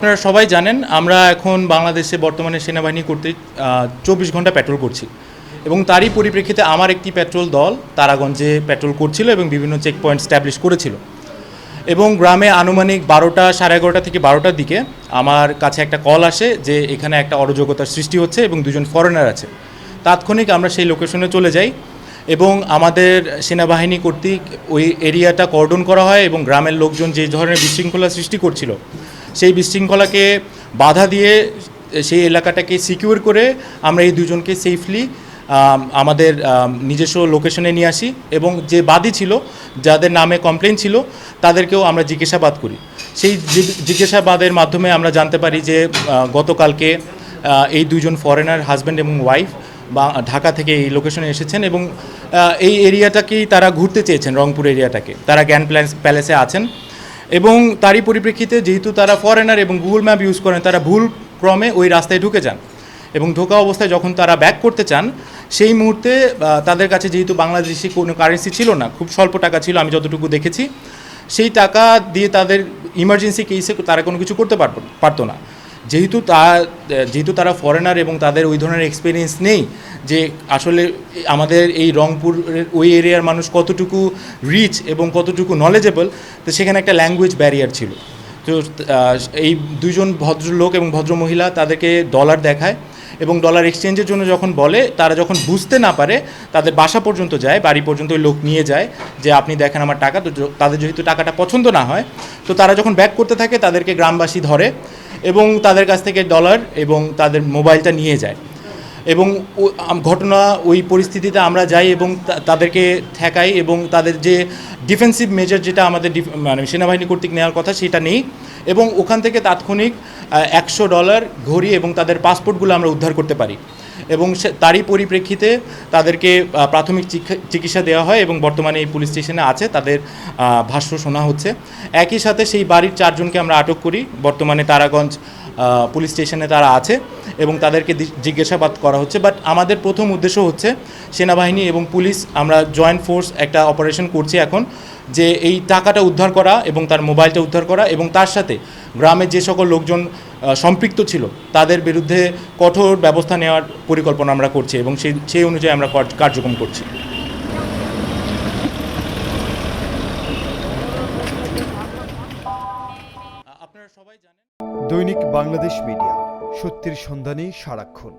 আপনারা সবাই জানেন আমরা এখন বাংলাদেশে বর্তমানে সেনাবাহিনী কর্তৃক 24 ঘন্টা পেট্রোল করছি এবং তারই পরিপ্রেক্ষিতে আমার একটি পেট্রোল দল তারাগঞ্জে পেট্রোল করছিল এবং বিভিন্ন চেক পয়েন্ট স্ট্যাবলিশ করেছিল এবং গ্রামে আনুমানিক 12টা 11:30 থেকে 12টার দিকে আমার কাছে একটা কল আসে যে এখানে একটা অরাজকতার সৃষ্টি হচ্ছে এবং দুজন ফরেনার আছে। তাৎক্ষণিক আমরা সেই লোকেশনে চলে যাই এবং আমাদের সেনাবাহিনী কর্তৃক ওই এরিয়াটা কর্ডন করা হয় এবং গ্রামের লোকজন যে ধরনের বিশৃঙ্খলা সৃষ্টি করছিল সেই বিশৃঙ্খলাকে বাধা দিয়ে সেই এলাকাটাকে সিকিউর করে আমরা এই দুজনকে সেফলি আমাদের নিজস্ব লোকেশনে নিয়ে আসি এবং যে বাদী ছিল যাদের নামে কমপ্লেন ছিল তাদেরকেও আমরা জিজ্ঞাসাবাদ করি। সেই জিজ্ঞাসাবাদের মাধ্যমে আমরা জানতে পারি যে গতকালকে এই দুজন ফরেনার হাজব্যান্ড এবং ওয়াইফ বা ঢাকা থেকে এই লোকেশনে এসেছেন এবং এই এরিয়াটাকেই তারা ঘুরতে চেয়েছেন, রংপুর এরিয়াটাকে। তারা জ্ঞান প্যালেসে আছেন এবং তারই পরিপ্রেক্ষিতে যেহেতু তারা ফরেনার এবং গুগল ম্যাপ ইউজ করেন, তারা ভুল ক্রমে ওই রাস্তায় ঢুকে যান এবং ঢোকা অবস্থায় যখন তারা ব্যাক করতে চান সেই মুহূর্তে তাদের কাছে যেহেতু বাংলাদেশি কোনো কারেন্সি ছিল না, খুব স্বল্প টাকা ছিল আমি যতটুকু দেখেছি, সেই টাকা দিয়ে তাদের ইমার্জেন্সি কেসে তারা কোনো কিছু করতে পারতো না। যেহেতু তারা ফরেনার এবং তাদের ওই ধরনের এক্সপিরিয়েন্স নেই যে আসলে আমাদের এই রংপুরের ওই এরিয়ার মানুষ কতটুকু রিচ এবং কতটুকু নলেজেবল, তো সেখানে একটা ল্যাঙ্গুয়েজ ব্যারিয়ার ছিল। তো এই দুজন ভদ্রলোক এবং ভদ্রমহিলা তাদেরকে ডলার দেখায় এবং ডলার এক্সচেঞ্জের জন্য যখন বলে, তারা যখন বুঝতে না পারে তাদের বাসা পর্যন্ত যায়, বাড়ি পর্যন্ত ওই লোক নিয়ে যায় যে আপনি দেখেন আমার টাকা। তো তাদের যেহেতু টাকাটা পছন্দ না হয়, তো তারা যখন ব্যাক করতে থাকে তাদেরকে গ্রামবাসী ধরে এবং তাদের কাছ থেকে ডলার এবং তাদের মোবাইলটা নিয়ে যায় এবং ঘটনা ওই পরিস্থিতিতে আমরা যাই এবং তাদেরকে ঠেকাই এবং তাদের যে ডিফেন্সিভ মেজার যেটা আমাদের মানে সেনাবাহিনী কর্তৃক নেওয়ার কথা সেটা নেই এবং ওখান থেকে তাৎক্ষণিক $100 ঘড়ি এবং তাদের পাসপোর্টগুলো আমরা উদ্ধার করতে পারি এবং তারই পরিপ্রেক্ষিতে তাদেরকে প্রাথমিক চিকিৎসা দেওয়া হয় এবং বর্তমানে এই পুলিশ স্টেশনে আছে, তাদের ভাষ্য শোনা হচ্ছে। একই সাথে সেই বাড়ির 4 জনকে আমরা আটক করি, বর্তমানে তারাগঞ্জ পুলিশ স্টেশনে তারা আছে এবং তাদেরকে জিজ্ঞাসাবাদ করা হচ্ছে। বাট আমাদের প্রথম উদ্দেশ্য হচ্ছে সেনাবাহিনী এবং পুলিশ, আমরা জয়েন্ট ফোর্স একটা অপারেশন করছি এখন, যে এই টাকাটা উদ্ধার করা এবং তার মোবাইলটা উদ্ধার করা এবং তার সাথে গ্রামের যে সকল লোকজন সম্পৃক্ত ছিল তাদের বিরুদ্ধে কঠোর ব্যবস্থা নেওয়ার পরিকল্পনা আমরা করছি এবং সেই অনুযায়ী আমরা কার্যক্রম করছি। আপনারা সবাই জানেন, দৈনিক বাংলাদেশ মিডিয়া, সত্যের সন্ধানে সারাক্ষণ।